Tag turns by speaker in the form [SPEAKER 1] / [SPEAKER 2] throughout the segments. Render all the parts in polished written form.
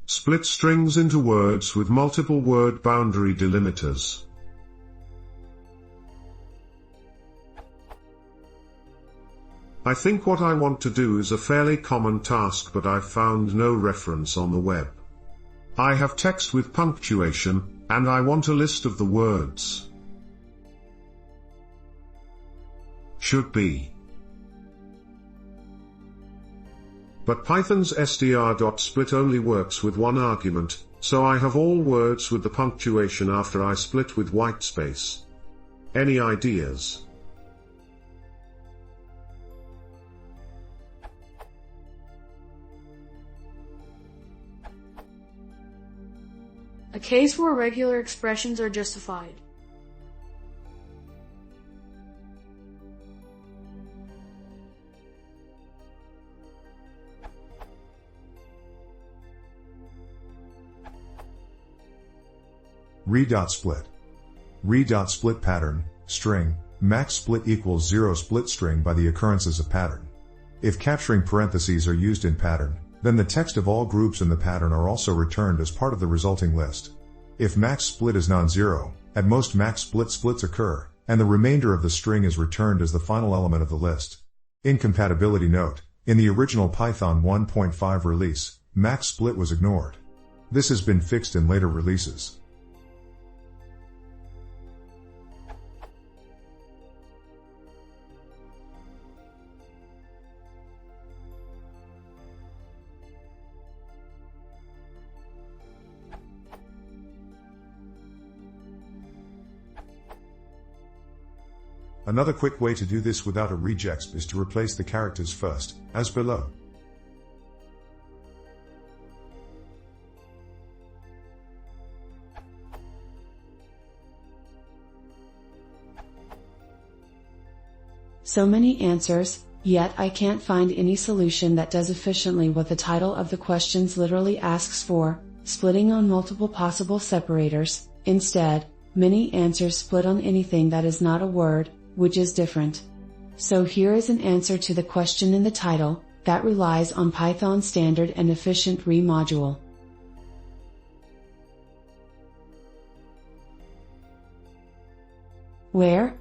[SPEAKER 1] Split strings into words with multiple word boundary delimiters. I think what I want to do is a fairly common task, but I've found no reference on the web. I have text with punctuation, and I want a list of the words. Should be. But Python's str.split only works with one argument, so I have all words with the punctuation after I split with whitespace. Any ideas?
[SPEAKER 2] A case where regular expressions are justified.
[SPEAKER 3] Re.split. Re.split pattern, string, max split equals 0 split string by the occurrences of pattern. If capturing parentheses are used in pattern, then the text of all groups in the pattern are also returned as part of the resulting list. If max split is non-zero, at most max split splits occur, and the remainder of the string is returned as the final element of the list. Incompatibility note: in the original Python 1.5 release, max split was ignored. This has been fixed in later releases. Another quick way to do this without a regex is to replace the characters first, as below.
[SPEAKER 4] So many answers, yet I can't find any solution that does efficiently what the title of the questions literally asks for, splitting on multiple possible separators. Instead, many answers split on anything that is not a word, which is different. So here is an answer to the question in the title, that relies on Python's standard and efficient re module. Where?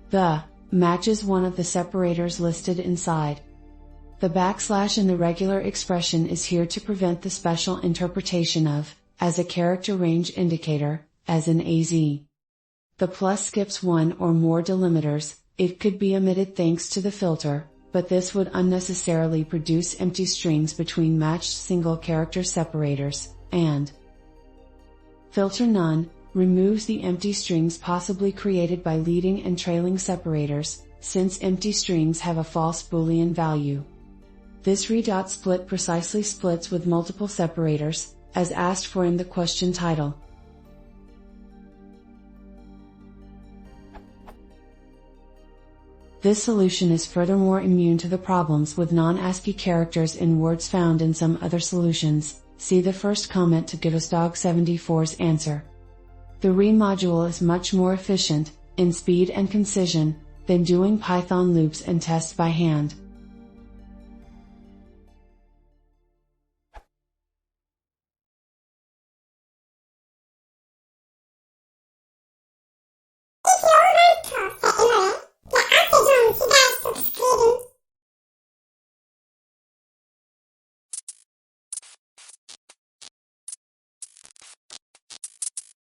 [SPEAKER 4] The matches one of the separators listed inside. The backslash in the regular expression is here to prevent the special interpretation of, as a character range indicator, as in AZ. The plus skips one or more delimiters. It could be omitted thanks to the filter, but this would unnecessarily produce empty strings between matched single character separators, and filter none removes the empty strings possibly created by leading and trailing separators, since empty strings have a false Boolean value. This re.split precisely splits with multiple separators, as asked for in the question title. This solution is furthermore immune to the problems with non-ASCII characters in words found in some other solutions. See the first comment to GitosDog74's answer. The re module is much more efficient, in speed and concision, than doing Python loops and tests by hand.